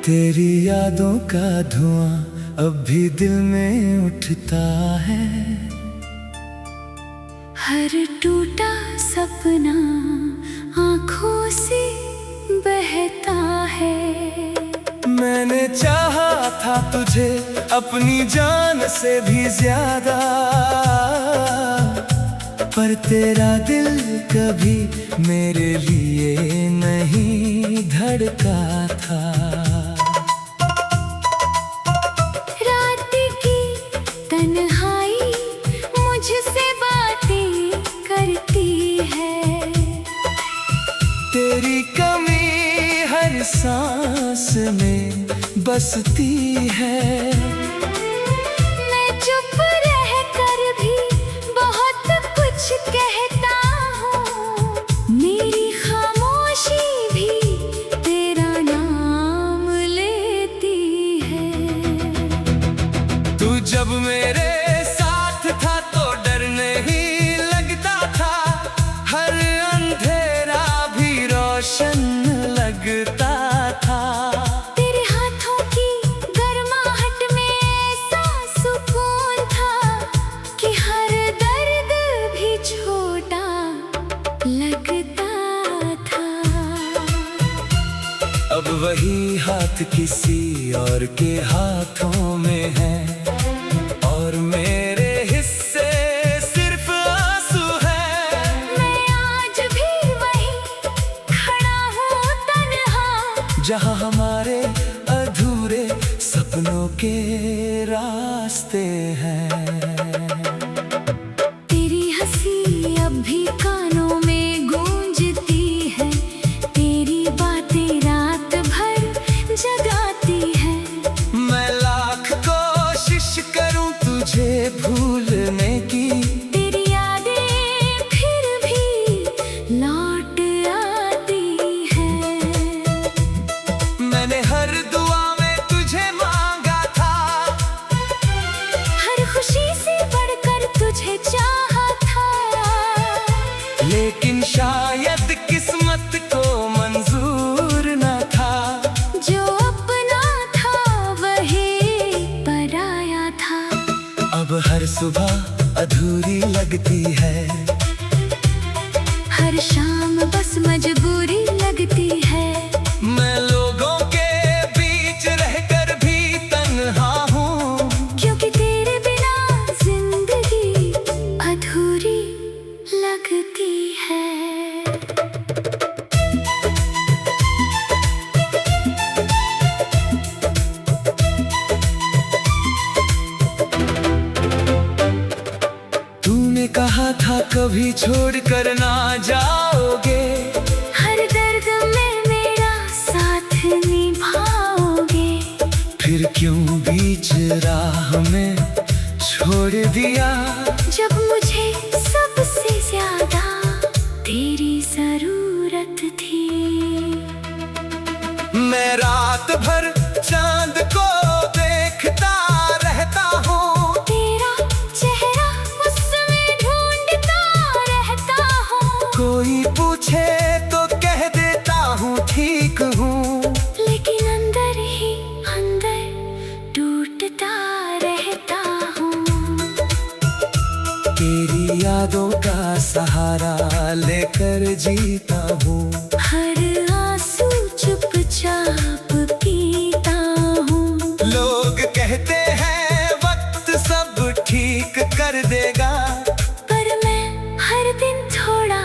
तेरी यादों का धुआं अब भी दिल में उठता है। हर टूटा सपना आँखों से बहता है। मैंने चाहा था तुझे अपनी जान से भी ज्यादा, पर तेरा दिल कभी मेरे लिए नहीं धड़का था। रात की तन्हाई मुझसे बातें करती है। तेरी कमी हर सांस में बसती है। मैं चुप रह कर भी बहुत कुछ कहता हूँ। मेरी खामोशी भी तेरा नाम लेती है। तू जब मेरे साथ था तो डर नहीं लगता था, हर अंधेरा भी रोशन लगता था। तेरे हाथों की गर्माहट में ऐसा सुकून था कि हर दर्द भी छोटा लगता था। अब वही हाथ किसी और के हाथों में है, और मेरे हिस्से सिर्फ आंसू है। मैं आज भी वहीं खड़ा हूँ तन्हा, जहाँ हमारे अधूरे सपनों के रास्ते हैं। तेरी हंसी अब भी कानों में गूंजती है। तेरी बातें रात भर जगाती है। मैं लाख कोशिश करूं तुझे भूलने की, तेरी यादें फिर भी लौट आती है। मैंने हर दुआ में तुझे मांगा था, हर खुशी से बढ़कर तुझे चाहा था। लेकिन शायद किस्मत को मंजूर न था। जो अपना था वही पराया था। अब हर सुबह अधूरी लगती है, हर शाम बस मजबूरी लगती है। मैं लोगों के बीच रहकर भी तन्हा हूँ, क्योंकि तेरे बिना जिंदगी अधूरी लगती है। तूने कहा था कभी छोड़ कर ना जाओगे, हर दर्द में मेरा साथ निभाओगे। फिर क्यों बीच राह में छोड़ दिया। जब मुझे सबसे ज्यादा तेरी जरूरत थी। मैं रात भर चांद को देखता रहता हूँ, तेरा चेहरा उसमें ढूंढता रहता हूँ। कोई पूछे तो कह देता हूँ ठीक हूँ। लेकिन अंदर ही अंदर टूटता रहता हूँ। तेरी यादों का सहारा लेकर जीता हूँ। हर आंसू चुपचाप पीता हूँ। लोग कहते हैं वक्त सब ठीक कर देगा, पर मैं हर दिन थोड़ा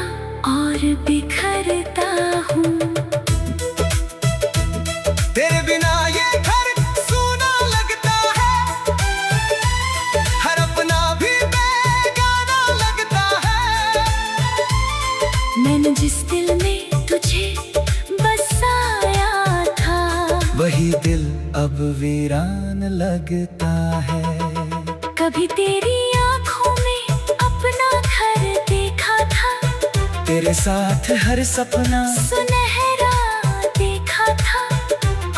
और बिखरता हूँ। तेरे बिना ये घर सूना लगता है, हर अपना भी बेगाना लगता है। मैंने जिस दिल में तुझे बसाया था, वही दिल अब वीरान लगता है। कभी तेरी आँखों में अपना घर देखा था। तेरे साथ हर सपना सुनहरा देखा था।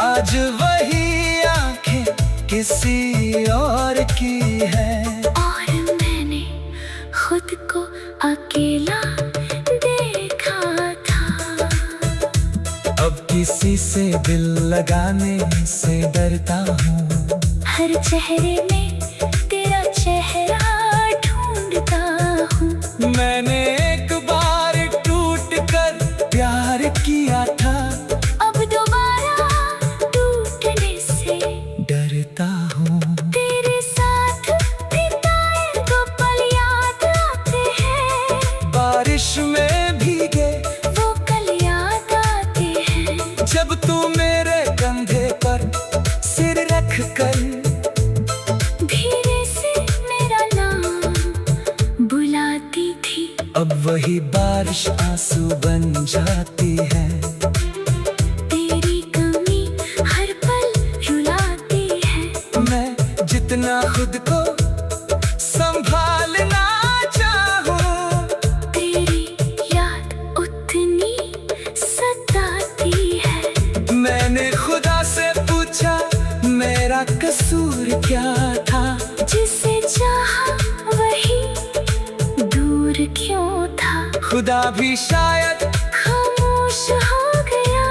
आज वही आंखें किसी और की है। और मैंने खुद को अकेला देखा था। अब किसी से दिल लगाने से डरता हूँ। हर चेहरे में तेरा चेहरा ढूंढता हूँ। मैंने एक बार टूट कर प्यार किया था, अब दोबारा टूटने से डरता हूँ। तेरे साथ बिताए तो पल याद आते हैं, बारिश में भीगे वो कल याद आते हैं। जब तू मेरे कंधे पर सिर रख कर धीरे से मेरा नाम बुलाती थी, अब वही बारिश आंसू बन जाती है। तेरी कमी हर पल रुलाती है। मैं जितना खुद को संभालना चाहूं, तेरी याद उतनी सताती है। मैंने खुदा से पूछा मेरा कसूर क्या था, जिसे चाहा वही दूर क्यों था। खुदा भी शायद खामोश हो गया,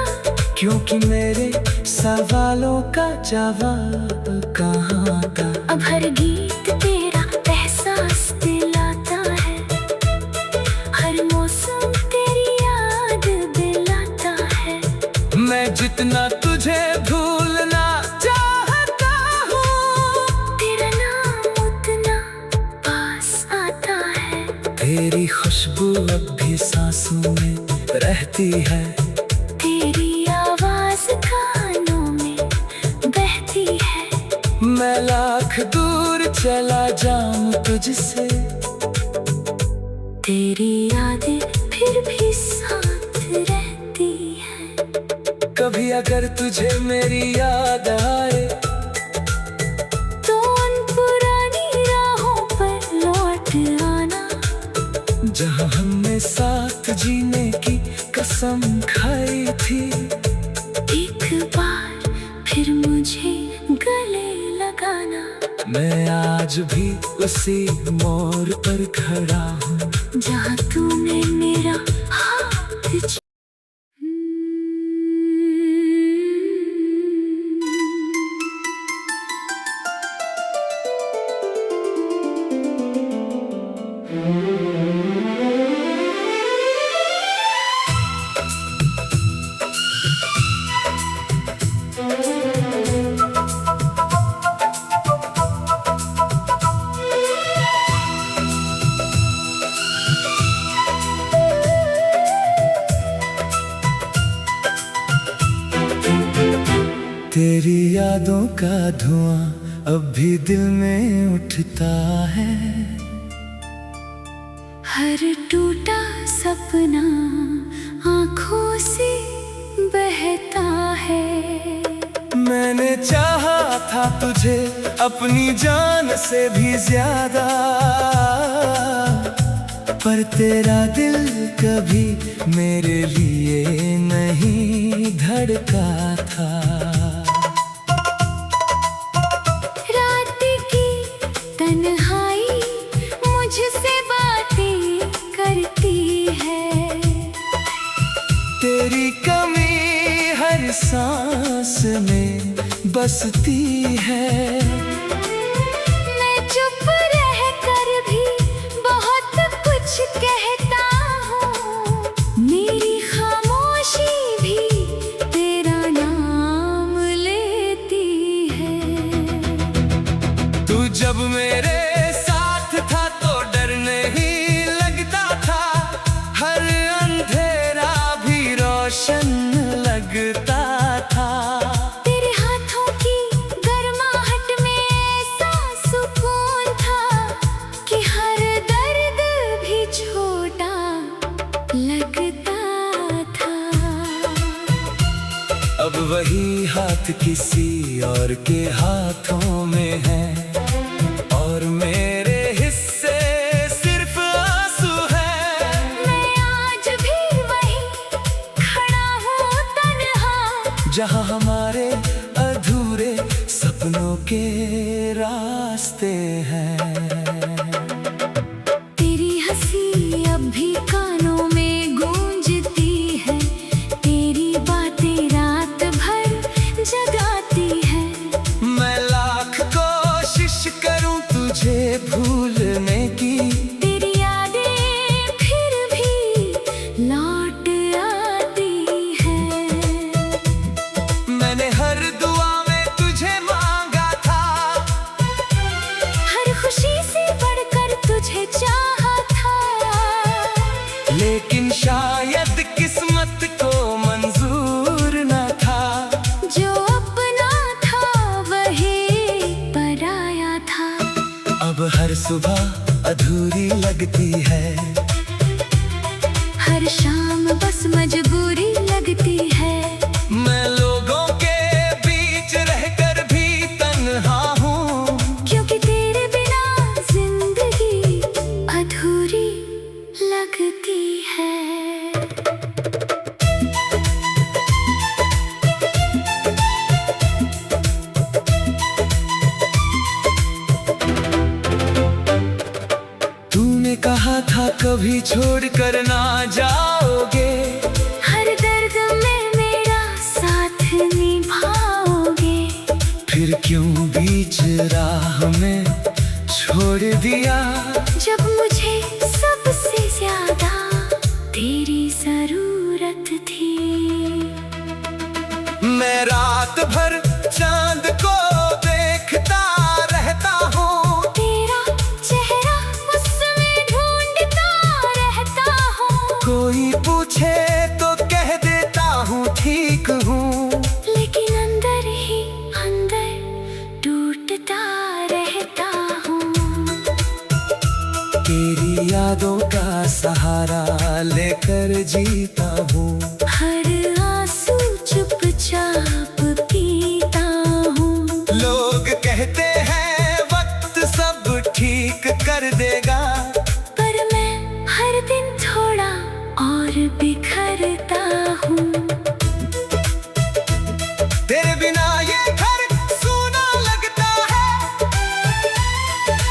क्योंकि मेरे सवालों का जवाब कहाँ था। अब हर गीत तेरा एहसास दिलाता है, हर मौसम तेरी याद दिलाता है। मैं जितना तुझे भूलना चाहता हूँ, तेरा नाम उतना पास आता है। तेरी खुशबू अब भी सांसों में रहती है। तेरी आवाज कानों में बहती है। मैं लाख दूर चला जाऊं तुझसे, तेरी यादें फिर भी साथ रहती है। कभी अगर तुझे मेरी याद आए, तो उन पुरानी राहों पर लौट आना, जहाँ हमने साथ जीने की कसम खाई थी। एक बार फिर मुझे गले लगाना। मैं आज भी उसी मोड़ पर खड़ा हूँ, जहाँ तूने मेरा हाथ तेरी यादों का धुआं अब भी दिल में उठता है। हर टूटा सपना आँखों से बहता है। मैंने चाहा था तुझे अपनी जान से भी ज्यादा, पर तेरा दिल कभी मेरे लिए नहीं धड़का था। रात की तन्हाई मुझसे बातें करती है। तेरी कमी हर सांस में बसती है। मैं चुप रह कर भी बहुत कुछ कहता हूँ। मेरी खामोशी भी तेरा नाम लेती है। तू जब मेरे साथ था तो डर नहीं लगता था, हर अंधेरा भी रोशन लगता था। तेरे हाथों की गर्माहट में ऐसा सुकून था कि हर दर्द भी छोटा लगता था। अब वही हाथ किसी और के हाथों में है, और मेरे हिस्से सिर्फ आंसू है। मैं आज भी वहीं खड़ा हूँ तन्हा, जहाँ हमारे अधूरे सपनों के रास्ते हैं। तेरी हंसी अब भी कानों में गूंजती है। तेरी बातें सुबह अधूरी लगती है। हर शाम बस मजबूरी लगती है। मैं लोगों के बीच रहकर भी तन्हा हूँ, क्योंकि तेरे बिना जिंदगी अधूरी लगती है। तूने कहा था कभी छोड़ कर ना जाओगे, हर दर्द में मेरा साथ निभाओगे। फिर क्यों बीच राह में छोड़ दिया, जब मुझे सबसे ज्यादा तेरी जरूरत थी। मैं रात भर चांद को देखता रहता हूँ, तेरा चेहरा उसमें ढूंढता रहता हूँ। कोई पूछे तो कह देता हूँ ठीक हूँ, लेकिन अंदर ही अंदर टूटता रहता हूँ। तेरी यादों का सहारा लेकर जीता हूँ। हर आंसू चुपचाप पीता हूँ। लोग कहते हैं वक्त सब ठीक कर देगा, पर मैं हर दिन थोड़ा और बिखरता हूँ। तेरे बिना ये घर सूना लगता है,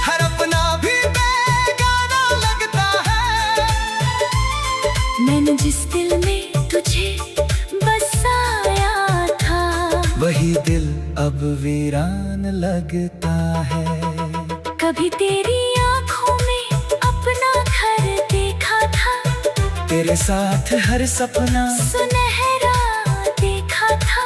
हर अपना भी बेगाना लगता है। मैंने जिस दिल में तुझे बसाया था, वही दिल अब वीरान लगता है। कभी तेरी आंखों में अपना घर देखा था, तेरे साथ हर सपना सुनहरा देखा था।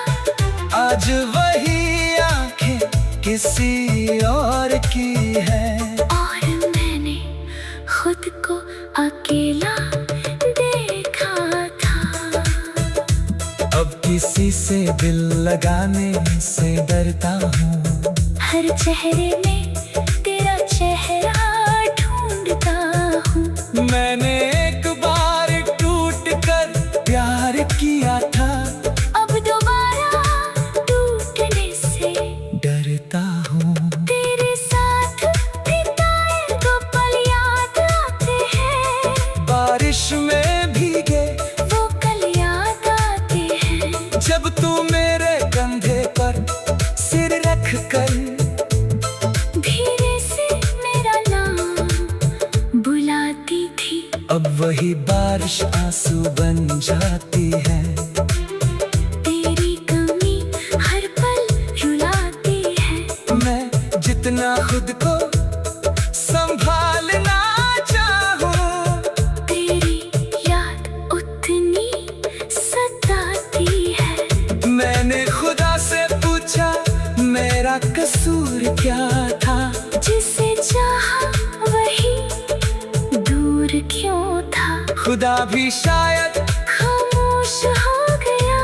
आज वही आंखें किसी और की है, और मैंने खुद को अकेला देखा था। अब किसी से दिल लगाने से डरता हूँ। हर चेहरे में तेरा चेहरा ढूंढता हूँ। मैंने एक बार टूट कर प्यार किया था, अब दोबारा टूटने से डरता हूँ। तेरे साथ बिताए तो पल याद आते हैं, बारिश में भीगे वो कल याद आते हैं। जब तू मेरे कंधे पर सिर रख कर धीरे से मेरा नाम बुलाती थी। अब वही बारिश आंसू बन जाती है। तेरी कमी हर पल रुलाती है। मैं जितना खुद को संभालना चाहूँ, तेरी याद उतनी सताती है। मैंने खुदा से पूछा मेरा कसूर क्या था, जिसे चाहा वही दूर क्यों था। खुदा भी शायद खामोश हो गया,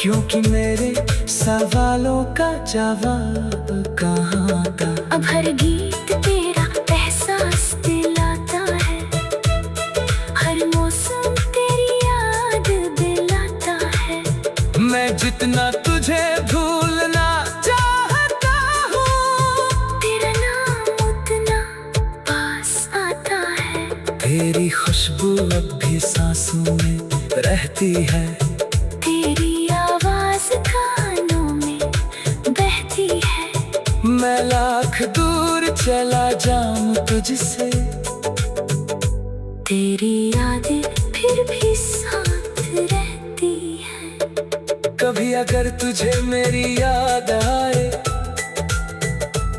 क्योंकि मेरे सवालों का जवाब कहाँ था। अब हर गीत तेरा एहसास दिलाता है, हर मौसम तेरी याद दिलाता है। मैं जितना तुझे भूलना चाहता हूँ, तेरा नाम उतना पास आता है। तेरी खुशबू अब भी सांसों में रहती है। तेरी आवाज कानों में बहती है। मैं लाख दूर चला जाऊं तुझसे, तेरी यादें फिर भी साथ रहती है। कभी अगर तुझे मेरी याद आए,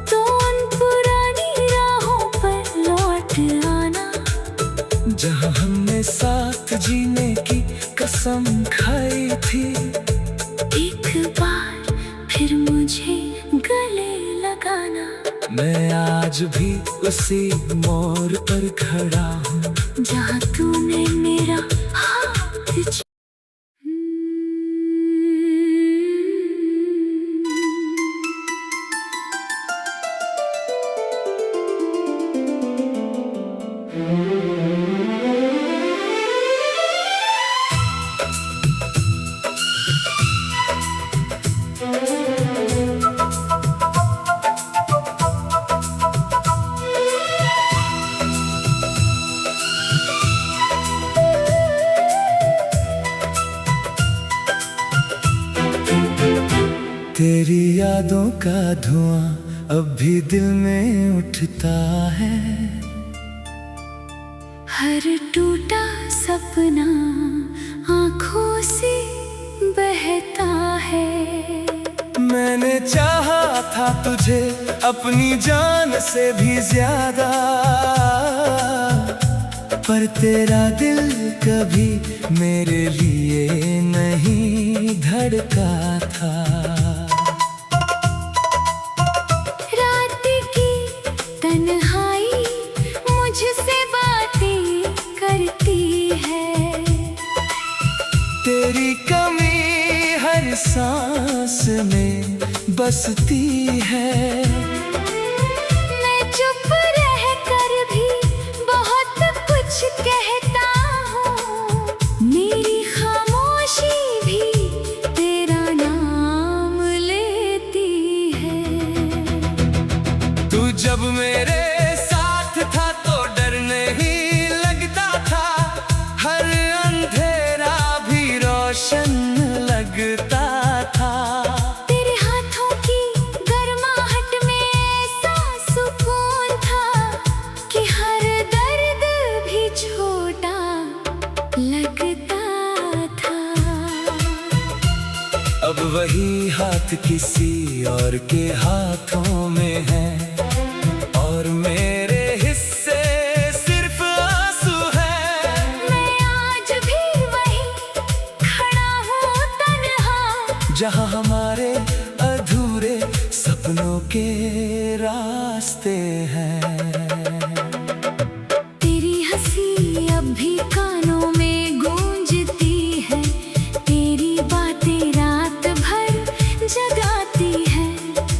तो उन पुरानी राहों पर लौट आना, जहाँ हमने साथ जीने की कसम खाई थी। एक बार फिर मुझे गले लगाना। मैं आज भी उसी मोड़ पर खड़ा हूँ, जहाँ तूने मेरा हाथ तेरी यादों का धुआं अब भी दिल में उठता है। हर टूटा सपना आँखों से बहता है। मैंने चाहा था तुझे अपनी जान से भी ज्यादा, पर तेरा दिल कभी मेरे लिए नहीं धड़का था। रात की तन्हाई मुझसे बातें करती है। तेरी कमी हर सांस में बसती है। मैं चुप रह कर भी बहुत कुछ कहता हूँ। मेरी खामोशी भी तेरा नाम लेती है। तू जब मेरे साथ था तो डर नहीं लगता था, हर अंधेरा भी रोशन लगता था। तेरे हाथों की गर्माहट में ऐसा सुकून था कि हर दर्द भी छोटा लगता था। अब वही हाथ किसी और के हाथों में है, और मेरे हिस्से सिर्फ आंसू है। मैं आज भी वही खड़ा हूँ तन्हा, जहाँ हमारे अधूरे सपनों के रास्ते हैं। तेरी हंसी अब भी कानों में गूंजती है। तेरी बातें रात भर जगाती है।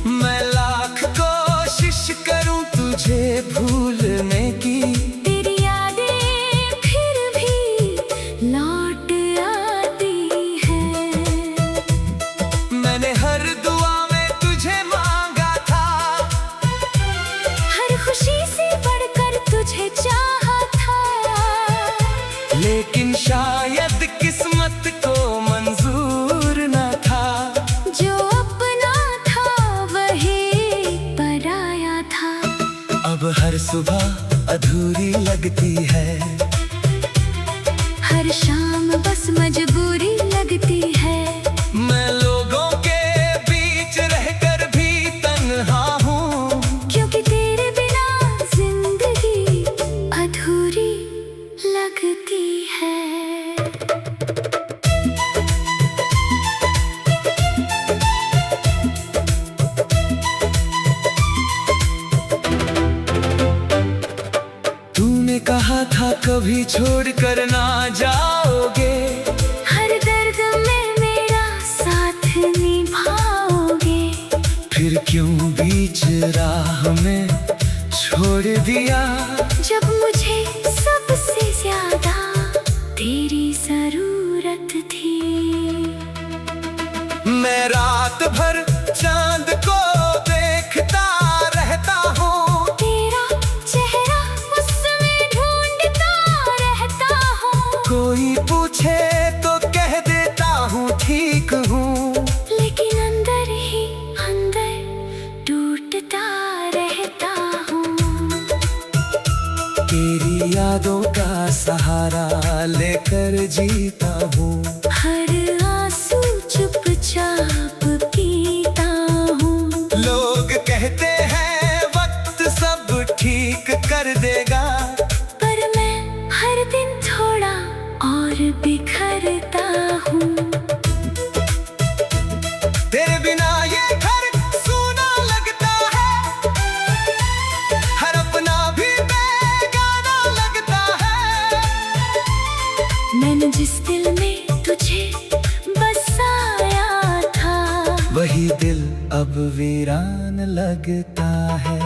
मैं लाख कोशिश करूं तुझे भूलने की, तेरी यादें फिर भी लौट आती है। मैंने हर दुआ में तुझे मांगा था, हर खुशी से बढ़कर तुझे चाहा था। लेकिन शायद किस्मत को मंजूर न था। जो अपना था वही पराया था। अब हर सुबह अधूरी लगती है, हर शाम बस मजबूरी लगती है। मैं लोगों के बीच रहकर भी तन्हा हूँ, क्योंकि तेरे बिना जिंदगी अधूरी लगती है। तूने कहा था कभी छोड़ कर ना जाओगे, हर दर्द में मेरा साथ निभाओगे। फिर क्यों बीच राह में छोड़ दिया। जब मुझे सबसे ज्यादा तेरी जरूरत थी। मैं रात भर चांद को देखता रहता हूँ, तेरा चेहरा उसमें ढूंढता रहता हूँ। कोई पूछे तो कह देता हूँ ठीक हूँ। लेकिन अंदर ही अंदर टूटता रहता हूँ। तेरी यादों का सहारा लेकर जीता हूँ। हर आंसू चुपचाप पीता हूँ। लोग कहते हैं वक्त सब ठीक कर देगा, पर मैं हर दिन थोड़ा और बिखरता हूँ। तेरे बिना ये घर सूना लगता है, हर अपना भी बेगाना लगता है। मैंने जिस दिल में तुझे बसाया था, वही दिल अब वीरान लगता है।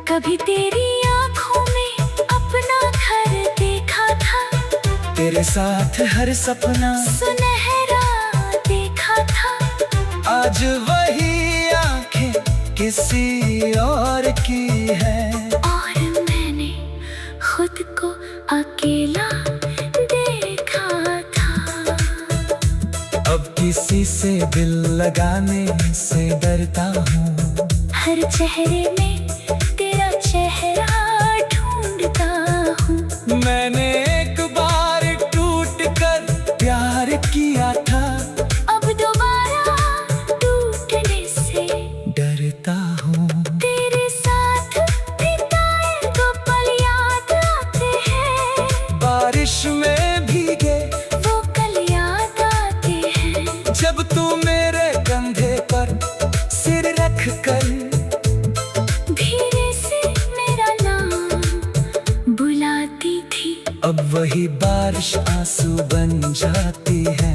कभी तेरी आंखों में अपना घर देखा था। तेरे साथ हर सपना सुनहरा देखा था। आज वही आंखें किसी और की है। और मैंने खुद को अकेला देखा था। अब किसी से दिल लगाने से डरता हूँ। हर चेहरे में तेरा चेहरा ढूंढता हूँ। मैंने एक बार टूट कर प्यार किया था, अब दोबारा टूटने से डरता हूँ। तेरे साथ बिताए तो पल याद आते हैं। बारिश में भीगे वो कल याद आते हैं। जब तू मेरे कंधे पर सिर रख कर धीरे से मेरा नाम बुलाती थी। अब वही बारिश आंसू बन जाती है।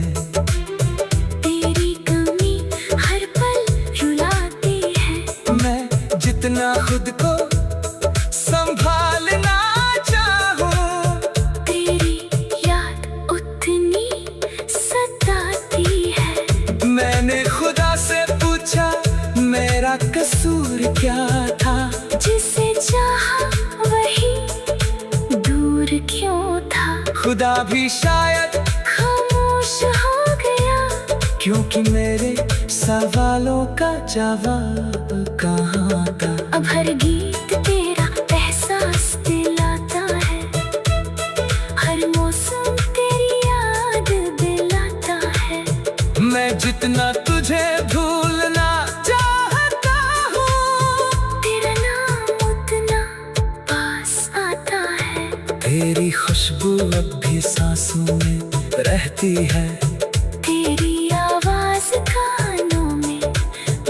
तेरी कमी हर पल रुलाती है। मैं जितना खुद को संभालना चाहूँ, तेरी याद उतनी सताती है। मैंने खुदा से पूछा मेरा कसूर क्या था। जिसे चाहा वही दूर क्यों था। खुदा भी शायद खामोश हो गया, क्योंकि मेरे सवालों का जवाब कहाँ था। अब हर गीत तेरा एहसास दिलाता है। हर मौसम तेरी याद दिलाता है। मैं जितना तुझे भूलना चाहता हूँ, तेरा नाम उतना पास आता है। तेरी खुशबू अब भी सांसों में रहती है। तेरी आवाज कानों में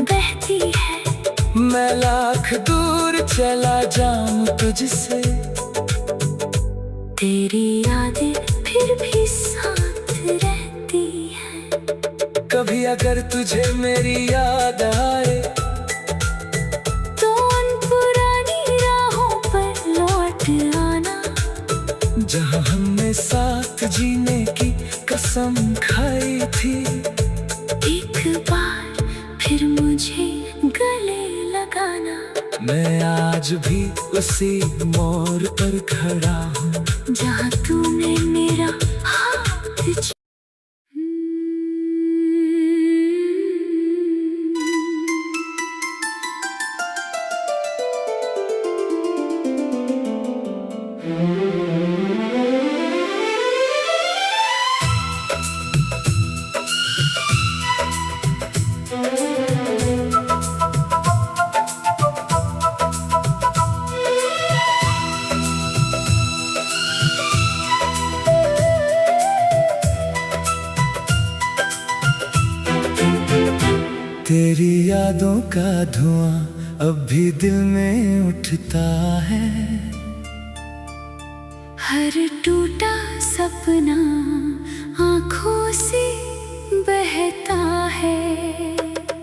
बहती है। मैं लाख दूर चला जाऊं तुझसे, तेरी यादें फिर भी साथ रहती है। कभी अगर तुझे मेरी याद आए तो उन पुरानी राहों पर लौट आना। जहाँ हमने साथ जीने की कसम खाई थी। एक बार फिर मुझे गले लगाना। मैं आज भी उसी मोड़ पर खड़ा हूँ, जहाँ तूने मेरा हाथ तेरी यादों का धुआं अब भी दिल में उठता है। हर टूटा सपना आँखों से बहता है।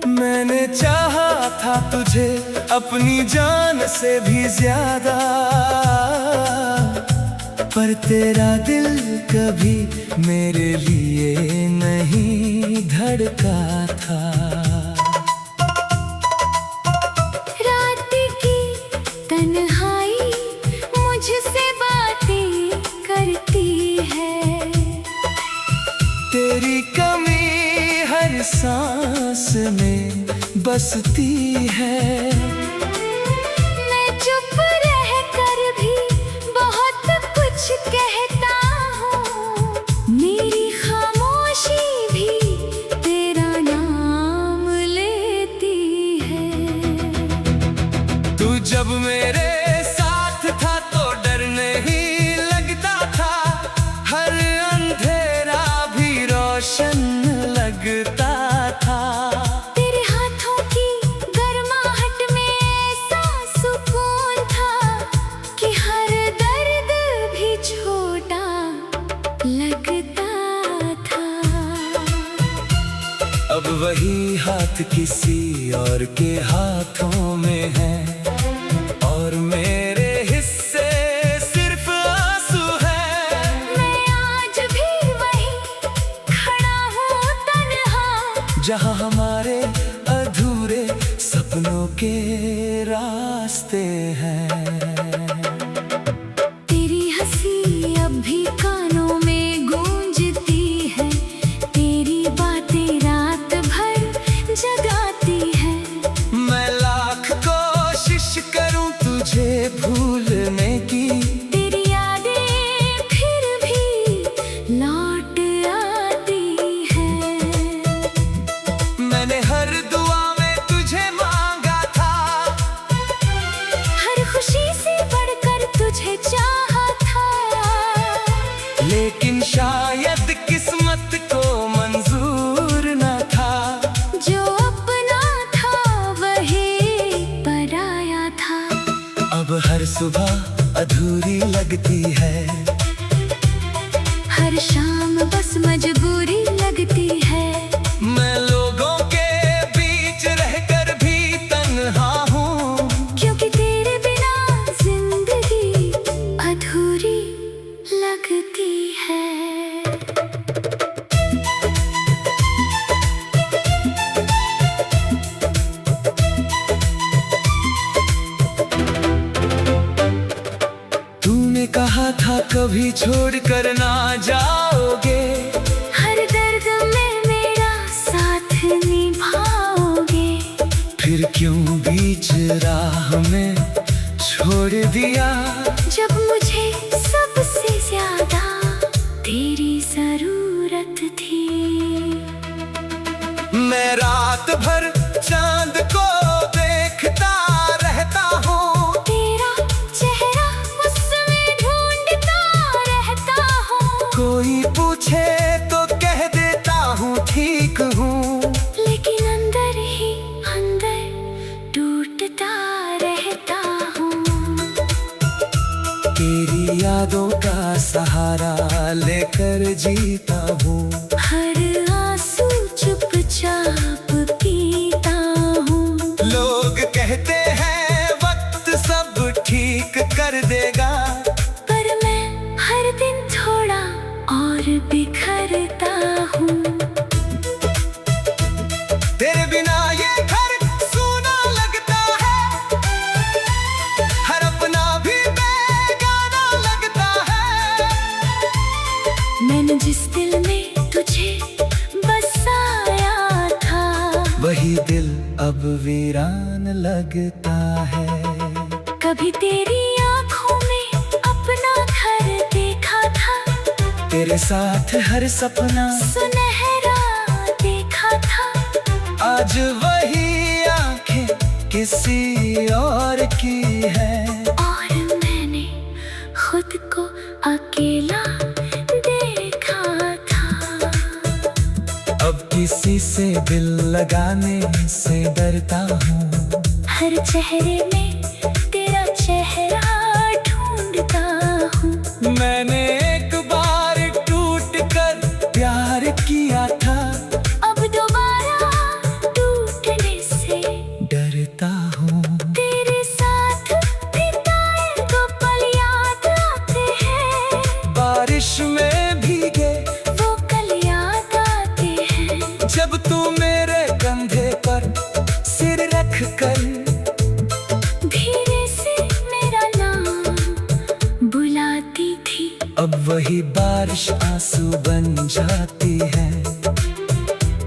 मैंने चाहा था तुझे अपनी जान से भी ज्यादा, पर तेरा दिल कभी मेरे लिए नहीं धड़का था। रात की तन्हाई मुझसे बातें करती है। तेरी कमी हर सांस में बसती है। मैं चुप रह कर भी बहुत कुछ कहता हूँ। मेरी खामोशी भी तेरा नाम लेती है। तू जब मेरे साथ था तो डर नहीं लगता था। हर अंधेरा भी रोशन लगता था। तेरे हाथों की गर्माहट में ऐसा सुकून था कि हर दर्द भी छोटा लगता था। अब वही हाथ किसी और के हाथों में है, और मेरे हिस्से सिर्फ आंसू है। मैं आज भी वहीं खड़ा हूँ तन्हा, जहाँ हमारे अधूरे सपनों के रास्ते हैं। तेरी हंसी अब भी कानों में गूंजती है। तेरी बातें सुबह अधूरी लगती है, हर शाम बस मजबूरी लगती है। मैं लोगों के बीच रहकर भी तन्हा हूँ, क्योंकि तेरे बिना जिंदगी अधूरी लगती है। तूने कहा था कभी छोड़ कर ना जाओगे, हर दर्द में मेरा साथ निभाओगे। फिर क्यों बीच राह में छोड़ दिया, जब मुझे सबसे ज्यादा तेरी जरूरत थी। मैं रात भर चांद को देखता रहता हूँ, तेरा चेहरा उसमें ढूंढता रहता हूँ। कोई पूछे तो कह देता हूँ ठीक हूँ, लेकिन अंदर ही अंदर टूटता रहता हूँ। तेरी यादों का सहारा लेकर जीता हूँ, हर आंसू चुपचाप पीता हूँ। लोग कहते हैं वक्त सब ठीक कर देगा, पर मैं हर दिन थोड़ा और बिखरता हूँ। तेरे बिना ये घर सूना लगता है, हर अपना भी बेगाना लगता है। मैंने जिस दिल में तुझे बसाया था, वही दिल अब वीरान लगता है। कभी तेरी आंखों में अपना घर देखा था, तेरे साथ हर सपना सुनहरा देखा था। आज वही आंखें किसी और की है, और मैंने खुद को अकेला देखा था। अब किसी से दिल लगाने से डरता हूँ, हर चेहरे में तेरा चेहरा ढूंढता हूँ। मैंने एक बार टूट कर प्यार किया था, अब दोबारा टूटने से डरता हूँ। तेरे साथ बिताए दो पल याद आते हैं, बारिश में भीगे वो कल याद आते हैं। जब तू मेरे कंधे पर सिर रख कर धीरे से मेरा नाम बुलाती थी, अब वही बारिश आंसू बन जाती है।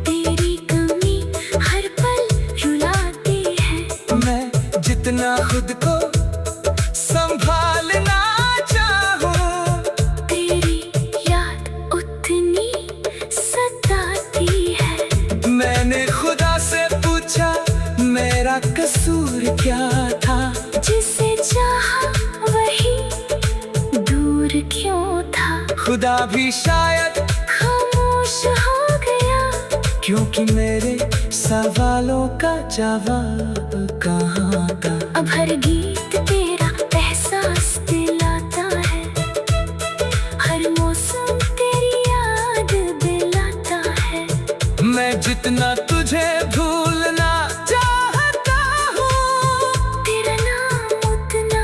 तेरी कमी हर पल रुलाती है। मैं जितना खुद को संभालना चाहूँ, तेरी याद उतनी सताती है। मैंने खुदा से पूछा मेरा कसूर क्या था, जिसे चाहा वही दूर क्यों था। खुदा भी शायद खामोश हो गया, क्योंकि मेरे सवालों का जवाब कहाँ था। अब हर गीत तेरा एहसास दिलाता है, हर मौसम तेरी याद दिलाता है। मैं जितना तुझे भूलना चाहता हूँ, तेरा नाम उतना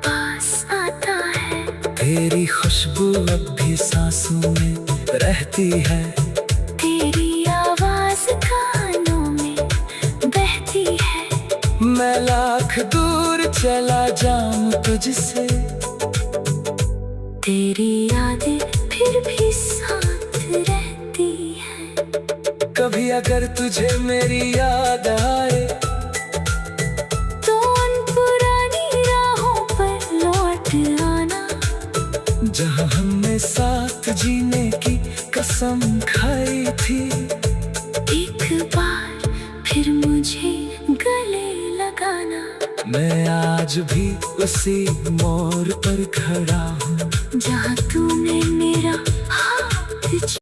पास आता है। तेरी खुशबू अब भी सांसों में रहती है, तेरी आवाज कानों में बहती है। मैं लाख दूर चला जाऊं तुझसे, तेरी यादें फिर भी साथ रहती है। कभी अगर तुझे मेरी याद आए, तो उन पुरानी राहों पर लौट आना, जहाँ हमने साथ जीने की कसम खाई थी। एक बार फिर मुझे गले लगाना, मैं आज भी उसी मोड़ पर खड़ा हूँ, जहाँ तू